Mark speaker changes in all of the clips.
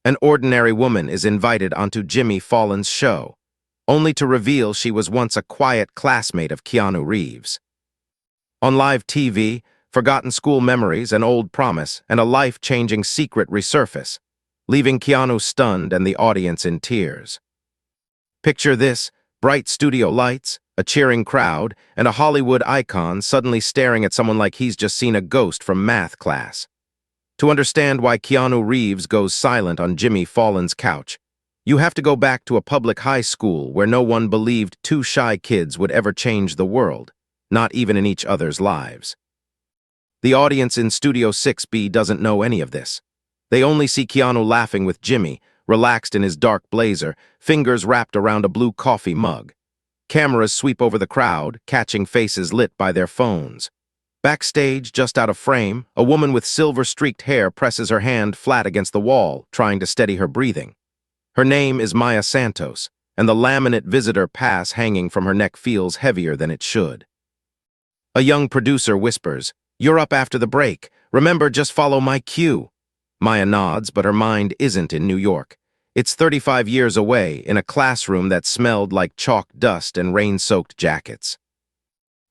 Speaker 1: An ordinary woman is invited onto Jimmy Fallon's show, only to reveal she was once a quiet classmate of Keanu Reeves. On live TV, forgotten school memories, an old promise, and a life-changing secret resurface, leaving Keanu stunned and the audience in tears. Picture this: bright studio lights, a cheering crowd, and a Hollywood icon suddenly staring at someone like he's just seen a ghost from math class. To understand why Keanu Reeves goes silent on Jimmy Fallon's couch, you have to go back to a public high school where no one believed two shy kids would ever change the world, not even in each other's lives. The audience in Studio 6B doesn't know any of this. They only see Keanu laughing with Jimmy, relaxed in his dark blazer, fingers wrapped around a blue coffee mug. Cameras sweep over the crowd, catching faces lit by their phones. Backstage, just out of frame, a woman with silver-streaked hair presses her hand flat against the wall, trying to steady her breathing. Her name is Maya Santos, and the laminate visitor pass hanging from her neck feels heavier than it should. A young producer whispers, "You're up after the break. Remember, just follow my cue." Maya nods, but her mind isn't in New York. It's 35 years away, in a classroom that smelled like chalk dust and rain-soaked jackets.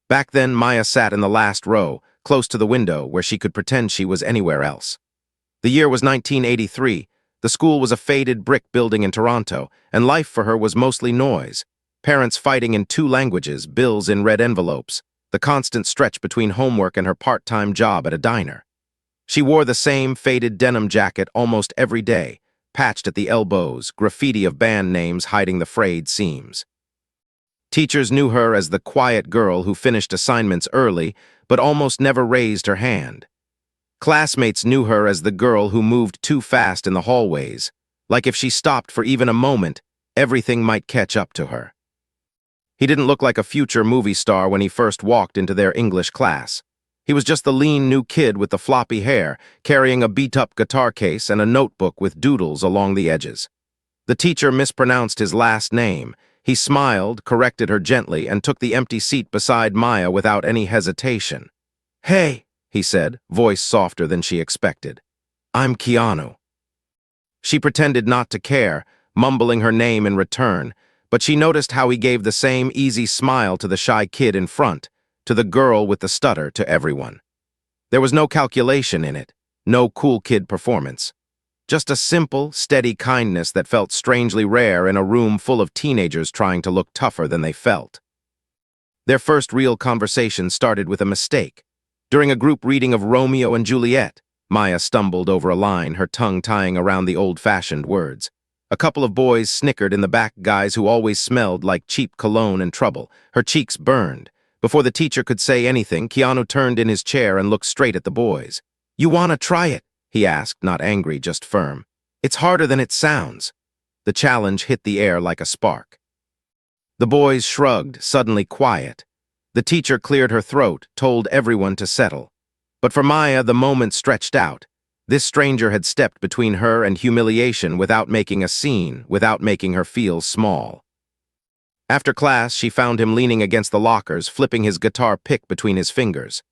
Speaker 1: Back then, Maya sat in the last row, close to the window, where she could pretend she was anywhere else. The year was 1983. The school was a faded brick building in Toronto, and life for her was mostly noise. Parents fighting in 2 languages, bills in red envelopes, the constant stretch between homework and her part-time job at a diner. She wore the same faded denim jacket almost every day, patched at the elbows, graffiti of band names hiding the frayed seams. Teachers knew her as the quiet girl who finished assignments early, but almost never raised her hand. Classmates knew her as the girl who moved too fast in the hallways, like if she stopped for even a moment, everything might catch up to her. He didn't look like a future movie star when he first walked into their English class. He was just the lean new kid with the floppy hair, carrying a beat-up guitar case and a notebook with doodles along the edges. The teacher mispronounced his last name. He smiled, corrected her gently, and took the empty seat beside Maya without any hesitation. "Hey," he said, voice softer than she expected. "I'm Keanu." She pretended not to care, mumbling her name in return, but she noticed how he gave the same easy smile to the shy kid in front, to the girl with the stutter, to everyone. There was no calculation in it, no cool kid performance. Just a simple, steady kindness that felt strangely rare in a room full of teenagers trying to look tougher than they felt. Their first real conversation started with a mistake. During a group reading of Romeo and Juliet, Maya stumbled over a line, her tongue tying around the old-fashioned words. A couple of boys snickered in the back, guys who always smelled like cheap cologne and trouble. Her cheeks burned. Before the teacher could say anything, Keanu turned in his chair and looked straight at the boys. "You want to try it?" he asked, not angry, just firm. "It's harder than it sounds." The challenge hit the air like a spark. The boys shrugged, suddenly quiet. The teacher cleared her throat, told everyone to settle. But for Maya, the moment stretched out. This stranger had stepped between her and humiliation without making a scene, without making her feel small. After class, she found him leaning against the lockers, flipping his guitar pick between his fingers.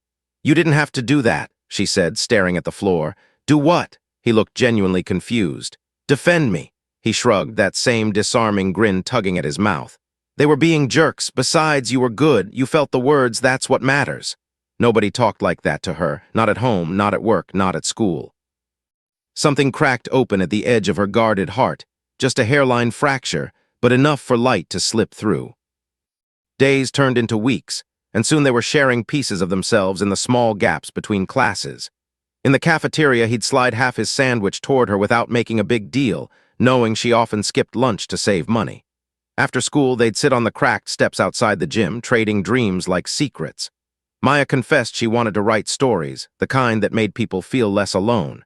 Speaker 1: "You didn't have to do that," she said, staring at the floor. "Do what?" He looked genuinely confused. "Defend me." He shrugged, that same disarming grin tugging at his mouth. "They were being jerks. Besides, you were good. You felt the words. That's what matters." Nobody talked like that to her. Not at home, not at work, not at school. Something cracked open at the edge of her guarded heart. Just a hairline fracture, but enough for light to slip through. Days turned into weeks, and soon they were sharing pieces of themselves in the small gaps between classes. In the cafeteria, he'd slide half his sandwich toward her without making a big deal, knowing she often skipped lunch to save money. After school, they'd sit on the cracked steps outside the gym, trading dreams like secrets. Maya confessed she wanted to write stories, the kind that made people feel less alone.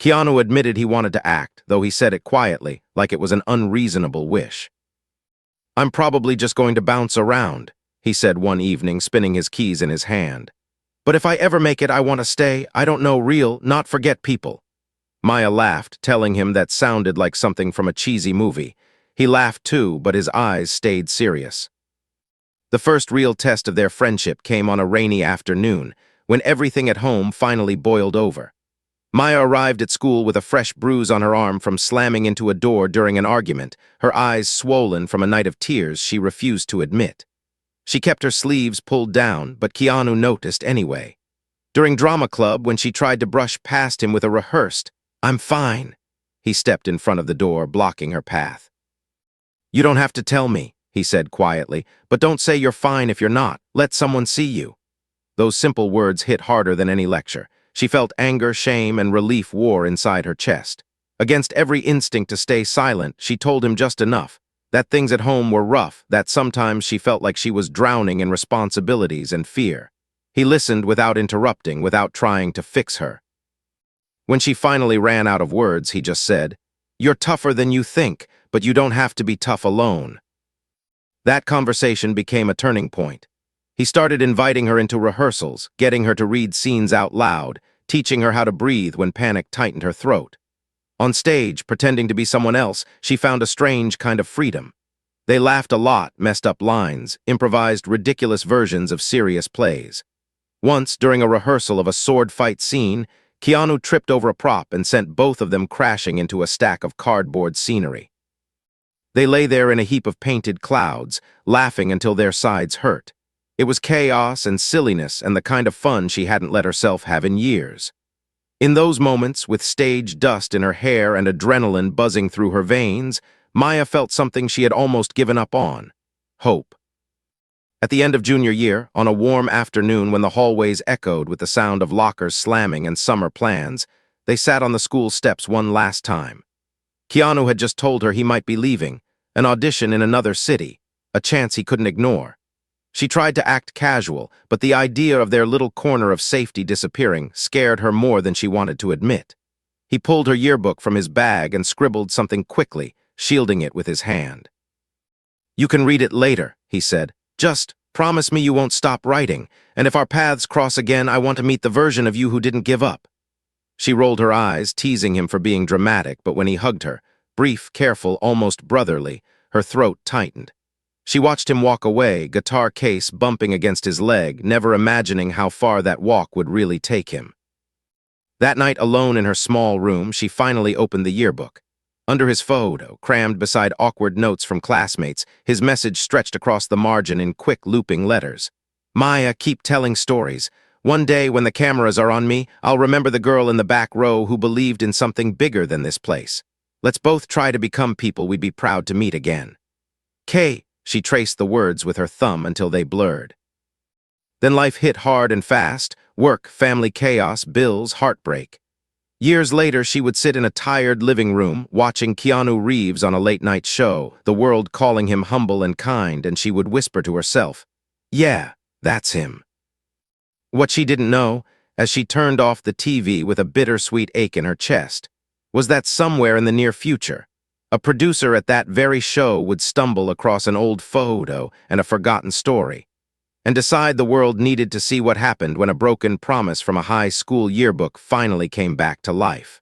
Speaker 1: Keanu admitted he wanted to act, though he said it quietly, like it was an unreasonable wish. "I'm probably just going to bounce around," he said one evening, spinning his keys in his hand. "But if I ever make it, I want to stay. I don't know, real, not forget people." Maya laughed, telling him that sounded like something from a cheesy movie. He laughed too, but his eyes stayed serious. The first real test of their friendship came on a rainy afternoon, when everything at home finally boiled over. Maya arrived at school with a fresh bruise on her arm from slamming into a door during an argument, her eyes swollen from a night of tears she refused to admit. She kept her sleeves pulled down, but Keanu noticed anyway. During drama club, when she tried to brush past him with a rehearsed, "I'm fine," he stepped in front of the door, blocking her path. "You don't have to tell me," he said quietly, "but don't say you're fine if you're not. Let someone see you." Those simple words hit harder than any lecture. She felt anger, shame, and relief war inside her chest. Against every instinct to stay silent, she told him just enough. That things at home were rough, that sometimes she felt like she was drowning in responsibilities and fear. He listened without interrupting, without trying to fix her. When she finally ran out of words, he just said, "You're tougher than you think, but you don't have to be tough alone." That conversation became a turning point. He started inviting her into rehearsals, getting her to read scenes out loud, teaching her how to breathe when panic tightened her throat. On stage, pretending to be someone else, she found a strange kind of freedom. They laughed a lot, messed up lines, improvised ridiculous versions of serious plays. Once, during a rehearsal of a sword fight scene, Keanu tripped over a prop and sent both of them crashing into a stack of cardboard scenery. They lay there in a heap of painted clouds, laughing until their sides hurt. It was chaos and silliness and the kind of fun she hadn't let herself have in years. In those moments, with stage dust in her hair and adrenaline buzzing through her veins, Maya felt something she had almost given up on: hope. At the end of junior year, on a warm afternoon when the hallways echoed with the sound of lockers slamming and summer plans, they sat on the school steps one last time. Keanu had just told her he might be leaving, an audition in another city, a chance he couldn't ignore. She tried to act casual, but the idea of their little corner of safety disappearing scared her more than she wanted to admit. He pulled her yearbook from his bag and scribbled something quickly, shielding it with his hand. "You can read it later," he said. "Just promise me you won't stop writing, and if our paths cross again, I want to meet the version of you who didn't give up." She rolled her eyes, teasing him for being dramatic, but when he hugged her, brief, careful, almost brotherly, her throat tightened. She watched him walk away, guitar case bumping against his leg, never imagining how far that walk would really take him. That night, alone in her small room, she finally opened the yearbook. Under his photo, crammed beside awkward notes from classmates, his message stretched across the margin in quick, looping letters. "Maya, keep telling stories. One day, when the cameras are on me, I'll remember the girl in the back row who believed in something bigger than this place. Let's both try to become people we'd be proud to meet again. K." She traced the words with her thumb until they blurred. Then life hit hard and fast: work, family chaos, bills, heartbreak. Years later, she would sit in a tired living room, watching Keanu Reeves on a late-night show, the world calling him humble and kind, and she would whisper to herself, "Yeah, that's him." What she didn't know, as she turned off the TV with a bittersweet ache in her chest, was that somewhere in the near future, a producer at that very show would stumble across an old photo and a forgotten story, and decide the world needed to see what happened when a broken promise from a high school yearbook finally came back to life.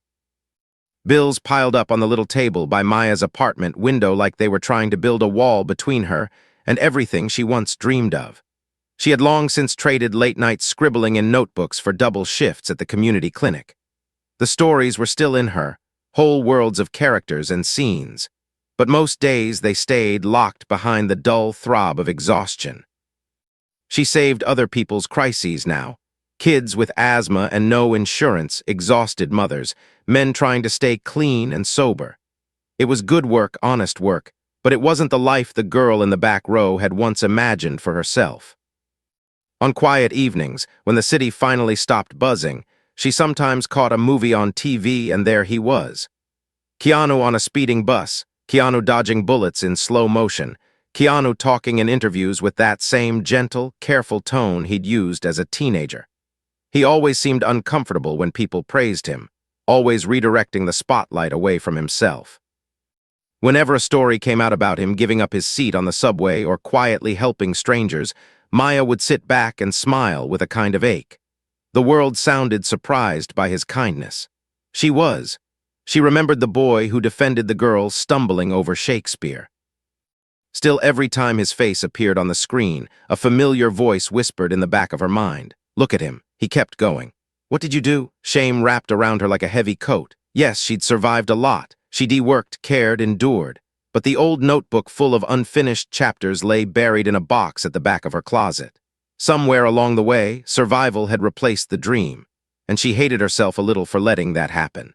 Speaker 1: Bills piled up on the little table by Maya's apartment window like they were trying to build a wall between her and everything she once dreamed of. She had long since traded late-night scribbling in notebooks for double shifts at the community clinic. The stories were still in her, whole worlds of characters and scenes, but most days they stayed locked behind the dull throb of exhaustion. She saved other people's crises now: kids with asthma and no insurance, exhausted mothers, men trying to stay clean and sober. It was good work, honest work, but it wasn't the life the girl in the back row had once imagined for herself. On quiet evenings, when the city finally stopped buzzing, she sometimes caught a movie on TV, and there he was. Keanu on a speeding bus, Keanu dodging bullets in slow motion, Keanu talking in interviews with that same gentle, careful tone he'd used as a teenager. He always seemed uncomfortable when people praised him, always redirecting the spotlight away from himself. Whenever a story came out about him giving up his seat on the subway or quietly helping strangers, Maya would sit back and smile with a kind of ache. The world sounded surprised by his kindness. She was. She remembered the boy who defended the girl stumbling over Shakespeare. Still, every time his face appeared on the screen, a familiar voice whispered in the back of her mind, "Look at him, he kept going." What did you do? Shame wrapped around her like a heavy coat. Yes, she'd survived a lot. She de-worked, cared, endured. But the old notebook full of unfinished chapters lay buried in a box at the back of her closet. Somewhere along the way, survival had replaced the dream, and she hated herself a little for letting that happen.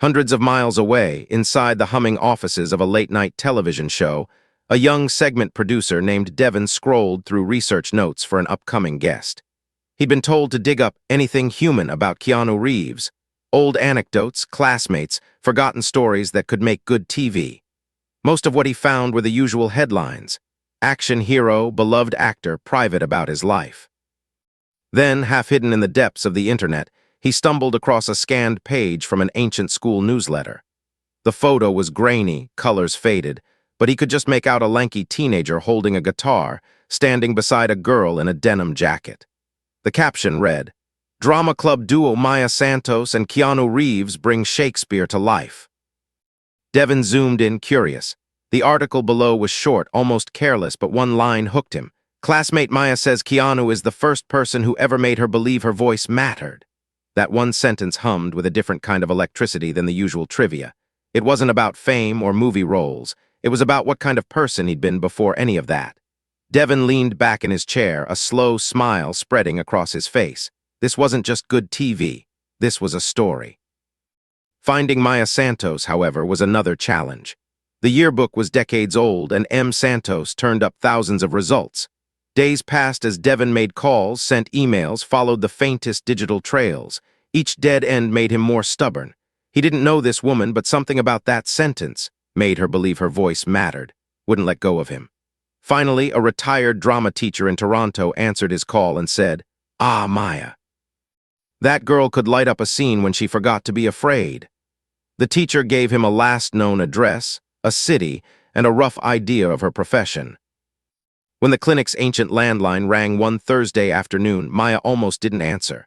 Speaker 1: Hundreds of miles away, inside the humming offices of a late-night television show, a young segment producer named Devin scrolled through research notes for an upcoming guest. He'd been told to dig up anything human about Keanu Reeves, old anecdotes, classmates, forgotten stories that could make good TV. Most of what he found were the usual headlines: action hero, beloved actor, private about his life. Then, half hidden in the depths of the internet, he stumbled across a scanned page from an ancient school newsletter. The photo was grainy, colors faded, but he could just make out a lanky teenager holding a guitar, standing beside a girl in a denim jacket. The caption read, "Drama club duo Maya Santos and Keanu Reeves bring Shakespeare to life." Devin zoomed in, curious. The article below was short, almost careless, but one line hooked him. Classmate Maya says Keanu is the first person who ever made her believe her voice mattered. That one sentence hummed with a different kind of electricity than the usual trivia. It wasn't about fame or movie roles. It was about what kind of person he'd been before any of that. Devin leaned back in his chair, a slow smile spreading across his face. This wasn't just good TV. This was a story. Finding Maya Santos, however, was another challenge. The yearbook was decades old, and M. Santos turned up thousands of results. Days passed as Devin made calls, sent emails, followed the faintest digital trails. Each dead end made him more stubborn. He didn't know this woman, but something about that sentence made her believe her voice mattered, wouldn't let go of him. Finally, a retired drama teacher in Toronto answered his call and said, "Ah, Maya." That girl could light up a scene when she forgot to be afraid. The teacher gave him a last known address, a city, and a rough idea of her profession. When the clinic's ancient landline rang one Thursday afternoon, Maya almost didn't answer.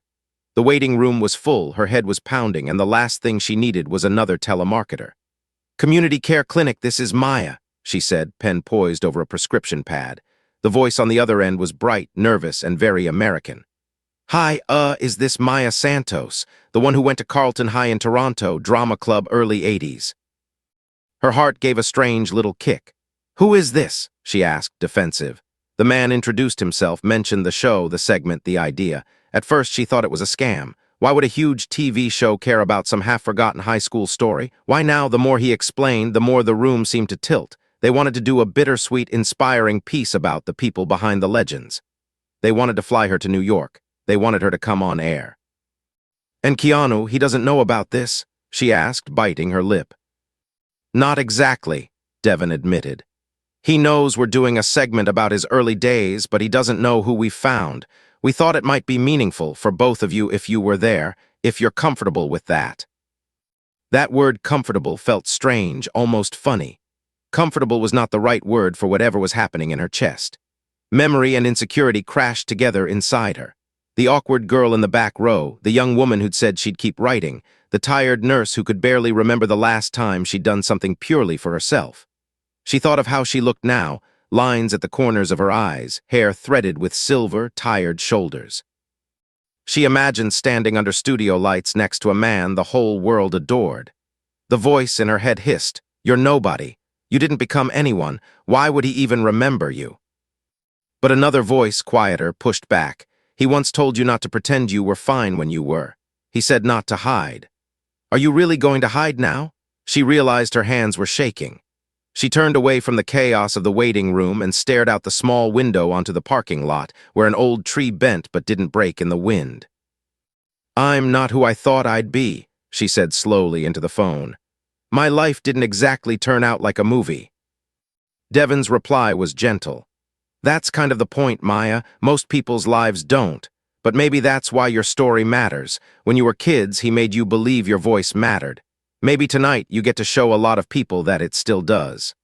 Speaker 1: The waiting room was full, her head was pounding, and the last thing she needed was another telemarketer. "Community Care Clinic, this is Maya," she said, pen poised over a prescription pad. The voice on the other end was bright, nervous, and very American. "Hi, is this Maya Santos, the one who went to Carleton High in Toronto, drama club early 80s? Her heart gave a strange little kick. "Who is this?" she asked, defensive. The man introduced himself, mentioned the show, the segment, the idea. At first, she thought it was a scam. Why would a huge TV show care about some half-forgotten high school story? Why now, the more he explained, the more the room seemed to tilt. They wanted to do a bittersweet, inspiring piece about the people behind the legends. They wanted to fly her to New York. They wanted her to come on air. "And Keanu, he doesn't know about this?" she asked, biting her lip. "Not exactly," Devin admitted. "He knows we're doing a segment about his early days, but he doesn't know who we found. We thought it might be meaningful for both of you if you were there, if you're comfortable with that." That word comfortable felt strange, almost funny. Comfortable was not the right word for whatever was happening in her chest. Memory and insecurity crashed together inside her. The awkward girl in the back row, the young woman who'd said she'd keep writing, the tired nurse who could barely remember the last time she'd done something purely for herself. She thought of how she looked now, lines at the corners of her eyes, hair threaded with silver, tired shoulders. She imagined standing under studio lights next to a man the whole world adored. The voice in her head hissed, "You're nobody. You didn't become anyone. Why would he even remember you?" But another voice, quieter, pushed back. "He once told you not to pretend you were fine when you were. He said not to hide." "Are you really going to hide now?" She realized her hands were shaking. She turned away from the chaos of the waiting room and stared out the small window onto the parking lot, where an old tree bent but didn't break in the wind. "I'm not who I thought I'd be," she said slowly into the phone. "My life didn't exactly turn out like a movie." Devin's reply was gentle. "That's kind of the point, Maya. Most people's lives don't. But maybe that's why your story matters. When you were kids, he made you believe your voice mattered. Maybe tonight you get to show a lot of people that it still does."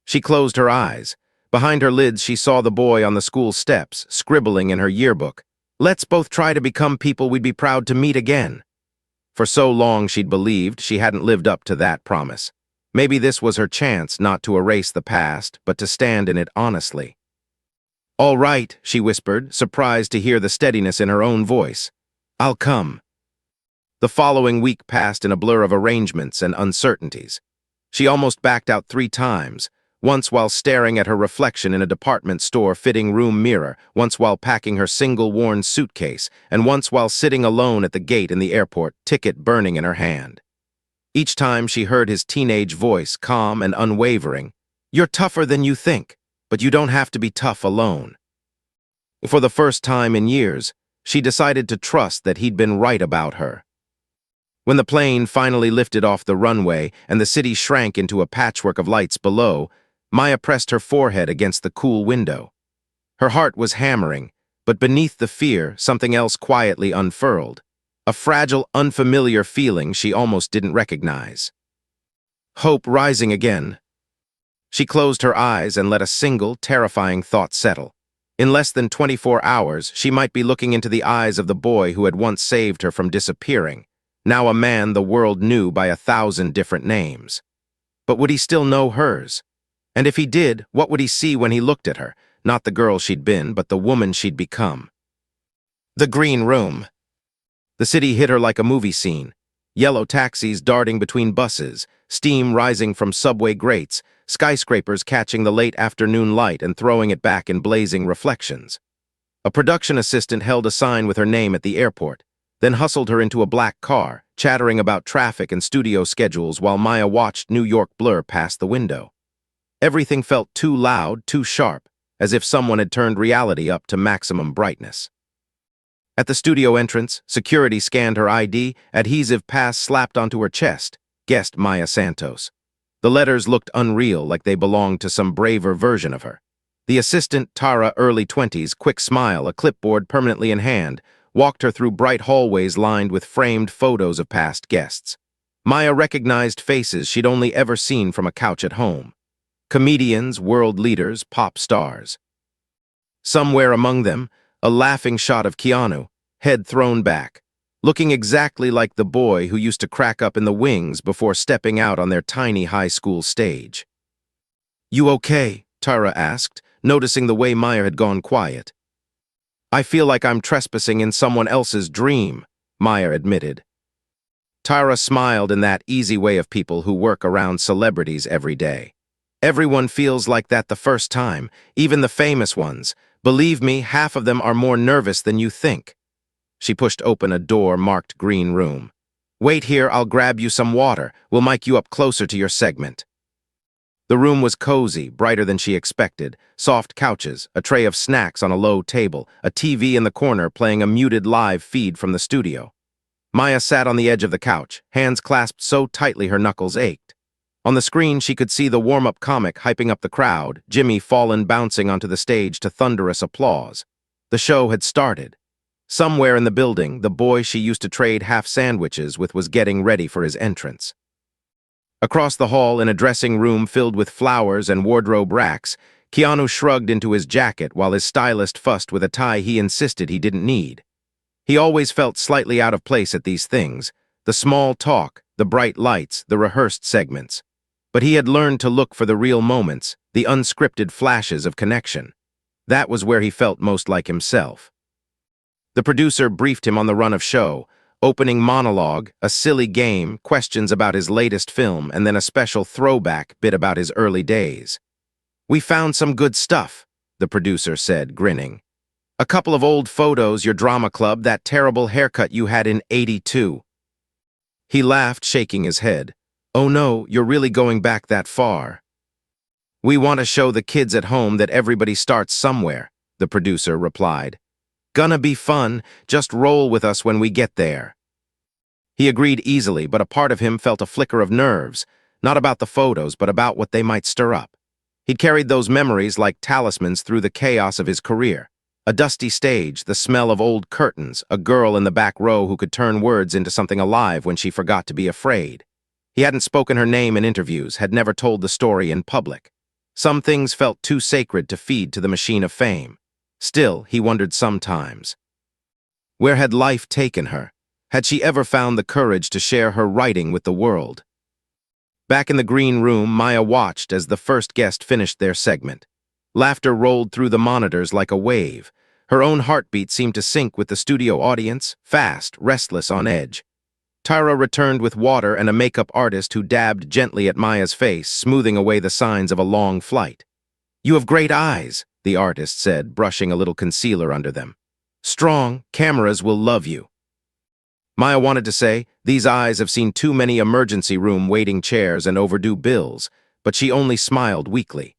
Speaker 1: She closed her eyes. Behind her lids, she saw the boy on the school steps, scribbling in her yearbook. "Let's both try to become people we'd be proud to meet again." For so long she'd believed she hadn't lived up to that promise. Maybe this was her chance not to erase the past, but to stand in it honestly. "All right," she whispered, surprised to hear the steadiness in her own voice. I'll come. The following week passed in a blur of arrangements and uncertainties. She almost backed out 3 times, once while staring at her reflection in a department store fitting room mirror, once while packing her single-worn suitcase, and once while sitting alone at the gate in the airport, ticket burning in her hand. Each time she heard his teenage voice, calm and unwavering, "You're tougher than you think, but you don't have to be tough alone." For the first time in years, she decided to trust that he'd been right about her. When the plane finally lifted off the runway and the city shrank into a patchwork of lights below, Maya pressed her forehead against the cool window. Her heart was hammering, but beneath the fear, something else quietly unfurled. A fragile, unfamiliar feeling she almost didn't recognize. Hope rising again. She closed her eyes and let a single, terrifying thought settle. In less than 24 hours, she might be looking into the eyes of the boy who had once saved her from disappearing, now a man the world knew by 1,000 different names. But would he still know hers? And if he did, what would he see when he looked at her? Not the girl she'd been, but the woman she'd become. The green room. The city hit her like a movie scene. Yellow taxis darting between buses, steam rising from subway grates, skyscrapers catching the late afternoon light and throwing it back in blazing reflections. A production assistant held a sign with her name at the airport, then hustled her into a black car, chattering about traffic and studio schedules while Maya watched New York blur past the window. Everything felt too loud, too sharp, as if someone had turned reality up to maximum brightness. At the studio entrance, security scanned her ID, adhesive pass slapped onto her chest, guessed Maya Santos. The letters looked unreal, like they belonged to some braver version of her. The assistant, Tara, early 20s, quick smile, a clipboard permanently in hand, walked her through bright hallways lined with framed photos of past guests. Maya recognized faces she'd only ever seen from a couch at home. Comedians, world leaders, pop stars. Somewhere among them, a laughing shot of Keanu, head thrown back, looking exactly like the boy who used to crack up in the wings before stepping out on their tiny high school stage. "You okay?" Tara asked, noticing the way Maya had gone quiet. "I feel like I'm trespassing in someone else's dream," Maya admitted. Tara smiled in that easy way of people who work around celebrities every day. "Everyone feels like that the first time, even the famous ones. Believe me, half of them are more nervous than you think." She pushed open a door marked Green Room. "Wait here, I'll grab you some water. We'll mic you up closer to your segment." The room was cozy, brighter than she expected. Soft couches, a tray of snacks on a low table, a TV in the corner playing a muted live feed from the studio. Maya sat on the edge of the couch, hands clasped so tightly her knuckles ached. On the screen, she could see the warm-up comic hyping up the crowd, Jimmy Fallon bouncing onto the stage to thunderous applause. The show had started. Somewhere in the building, the boy she used to trade half sandwiches with was getting ready for his entrance. Across the hall, in a dressing room filled with flowers and wardrobe racks, Keanu shrugged into his jacket while his stylist fussed with a tie he insisted he didn't need. He always felt slightly out of place at these things, the small talk, the bright lights, the rehearsed segments. But he had learned to look for the real moments, the unscripted flashes of connection. That was where he felt most like himself. The producer briefed him on the run of show, opening monologue, a silly game, questions about his latest film, and then a special throwback bit about his early days. "We found some good stuff," the producer said, grinning. "A couple of old photos, your drama club, that terrible haircut you had in '82. He laughed, shaking his head. "Oh no, you're really going back that far." "We want to show the kids at home that everybody starts somewhere," the producer replied. "Gonna be fun, just roll with us when we get there." He agreed easily, but a part of him felt a flicker of nerves, not about the photos, but about what they might stir up. He'd carried those memories like talismans through the chaos of his career. A dusty stage, the smell of old curtains, a girl in the back row who could turn words into something alive when she forgot to be afraid. He hadn't spoken her name in interviews, had never told the story in public. Some things felt too sacred to feed to the machine of fame. Still, he wondered sometimes. Where had life taken her? Had she ever found the courage to share her writing with the world? Back in the green room, Maya watched as the first guest finished their segment. Laughter rolled through the monitors like a wave. Her own heartbeat seemed to sync with the studio audience, fast, restless, on edge. Tyra returned with water and a makeup artist who dabbed gently at Maya's face, smoothing away the signs of a long flight. "You have great eyes," the artist said, brushing a little concealer under them. "Strong, cameras will love you." Maya wanted to say, "These eyes have seen too many emergency room waiting chairs and overdue bills," but she only smiled weakly.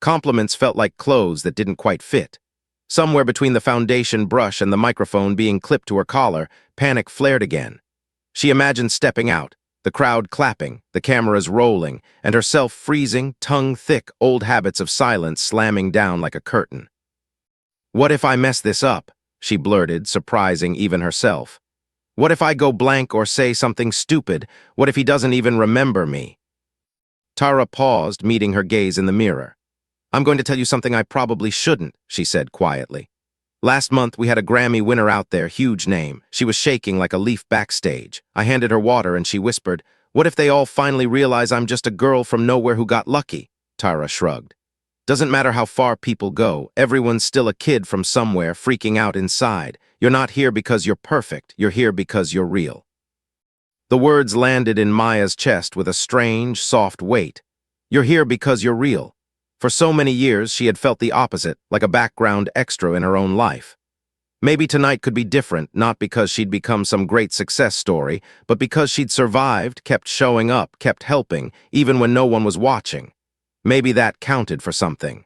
Speaker 1: Compliments felt like clothes that didn't quite fit. Somewhere between the foundation brush and the microphone being clipped to her collar, panic flared again. She imagined stepping out, the crowd clapping, the cameras rolling, and herself freezing, tongue-thick, old habits of silence slamming down like a curtain. "What if I mess this up?" she blurted, surprising even herself. "What if I go blank or say something stupid? What if he doesn't even remember me?" Tara paused, meeting her gaze in the mirror. "I'm going to tell you something I probably shouldn't," she said quietly. "Last month, we had a Grammy winner out there, huge name. She was shaking like a leaf backstage. I handed her water and she whispered, 'What if they all finally realize I'm just a girl from nowhere who got lucky?'" Tara shrugged. "Doesn't matter how far people go, everyone's still a kid from somewhere freaking out inside. You're not here because you're perfect, you're here because you're real." The words landed in Maya's chest with a strange, soft weight. You're here because you're real. For so many years, she had felt the opposite, like a background extra in her own life. Maybe tonight could be different, not because she'd become some great success story, but because she'd survived, kept showing up, kept helping, even when no one was watching. Maybe that counted for something.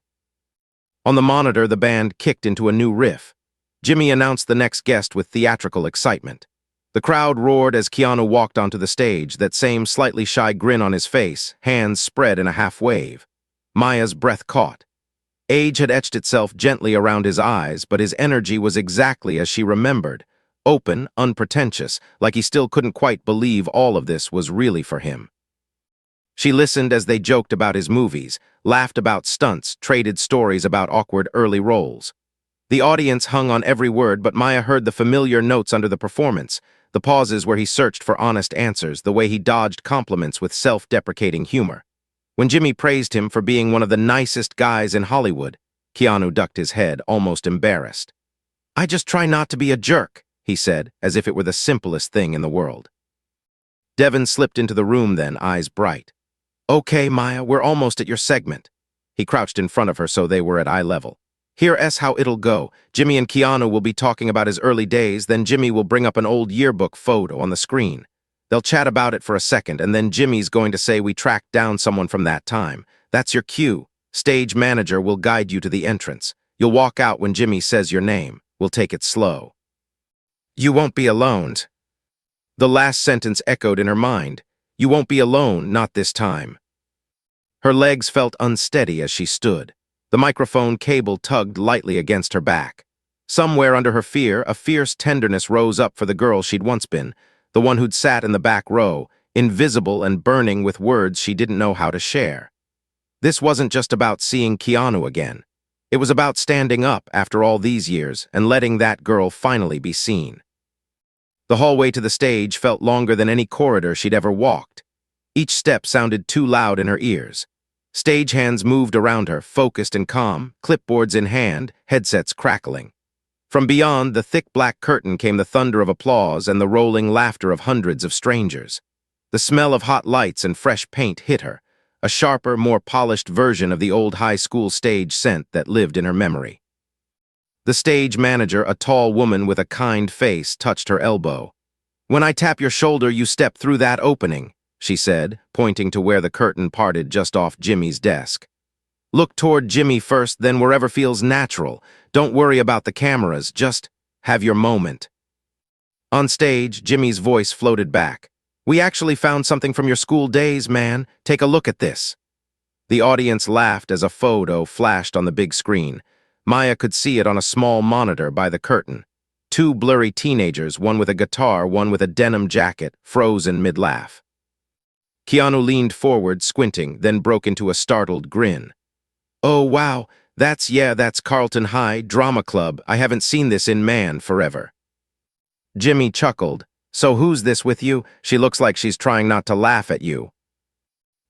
Speaker 1: On the monitor, the band kicked into a new riff. Jimmy announced the next guest with theatrical excitement. The crowd roared as Keanu walked onto the stage, that same slightly shy grin on his face, hands spread in a half-wave. Maya's breath caught. Age had etched itself gently around his eyes, but his energy was exactly as she remembered. Open, unpretentious, like he still couldn't quite believe all of this was really for him. She listened as they joked about his movies, laughed about stunts, traded stories about awkward early roles. The audience hung on every word, but Maya heard the familiar notes under the performance, the pauses where he searched for honest answers, the way he dodged compliments with self-deprecating humor. When Jimmy praised him for being one of the nicest guys in Hollywood, Keanu ducked his head, almost embarrassed. "I just try not to be a jerk," he said, as if it were the simplest thing in the world. Devon slipped into the room then, eyes bright. "Okay, Maya, we're almost at your segment." He crouched in front of her so they were at eye level. "Here's how it'll go. Jimmy and Keanu will be talking about his early days, then Jimmy will bring up an old yearbook photo on the screen. They'll chat about it for a second, and then Jimmy's going to say we tracked down someone from that time. That's your cue. Stage manager will guide you to the entrance. You'll walk out when Jimmy says your name. We'll take it slow." "You won't be alone." The last sentence echoed in her mind. You won't be alone, not this time. Her legs felt unsteady as she stood. The microphone cable tugged lightly against her back. Somewhere under her fear, a fierce tenderness rose up for the girl she'd once been, the one who'd sat in the back row, invisible and burning with words she didn't know how to share. This wasn't just about seeing Keanu again. It was about standing up after all these years and letting that girl finally be seen. The hallway to the stage felt longer than any corridor she'd ever walked. Each step sounded too loud in her ears. Stagehands moved around her, focused and calm, clipboards in hand, headsets crackling. From beyond the thick black curtain came the thunder of applause and the rolling laughter of hundreds of strangers. The smell of hot lights and fresh paint hit her, a sharper, more polished version of the old high school stage scent that lived in her memory. The stage manager, a tall woman with a kind face, touched her elbow. "When I tap your shoulder, you step through that opening," she said, pointing to where the curtain parted just off Jimmy's desk. "Look toward Jimmy first, then wherever feels natural. Don't worry about the cameras, just have your moment." On stage, Jimmy's voice floated back. "We actually found something from your school days, man. Take a look at this." The audience laughed as a photo flashed on the big screen. Maya could see it on a small monitor by the curtain. Two blurry teenagers, one with a guitar, one with a denim jacket, frozen mid-laugh. Keanu leaned forward, squinting, then broke into a startled grin. "Oh, wow, that's Carlton High, Drama Club. I haven't seen this in forever." Jimmy chuckled. "So who's this with you? She looks like she's trying not to laugh at you."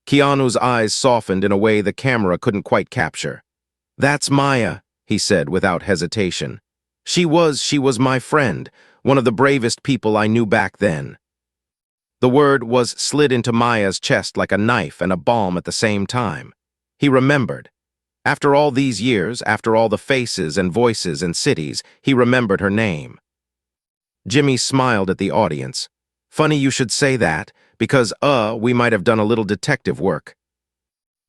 Speaker 1: Keanu's eyes softened in a way the camera couldn't quite capture. "That's Maya," he said without hesitation. She was my friend, one of the bravest people I knew back then. The word was slid into Maya's chest like a knife and a balm at the same time. He remembered. After all these years, after all the faces and voices and cities, he remembered her name. Jimmy smiled at the audience. Funny you should say that, because, we might have done a little detective work.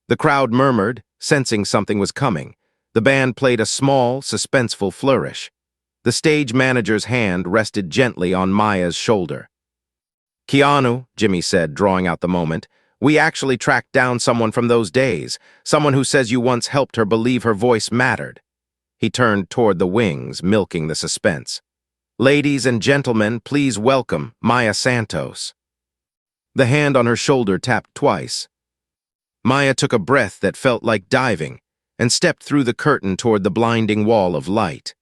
Speaker 1: The crowd murmured, sensing something was coming. The band played a small, suspenseful flourish. The stage manager's hand rested gently on Maya's shoulder. Keanu, Jimmy said, drawing out the moment, we actually tracked down someone from those days, someone who says you once helped her believe her voice mattered. He turned toward the wings, milking the suspense. Ladies and gentlemen, please welcome Maya Santos. The hand on her shoulder tapped twice. Maya took a breath that felt like diving and stepped through the curtain toward the blinding wall of light.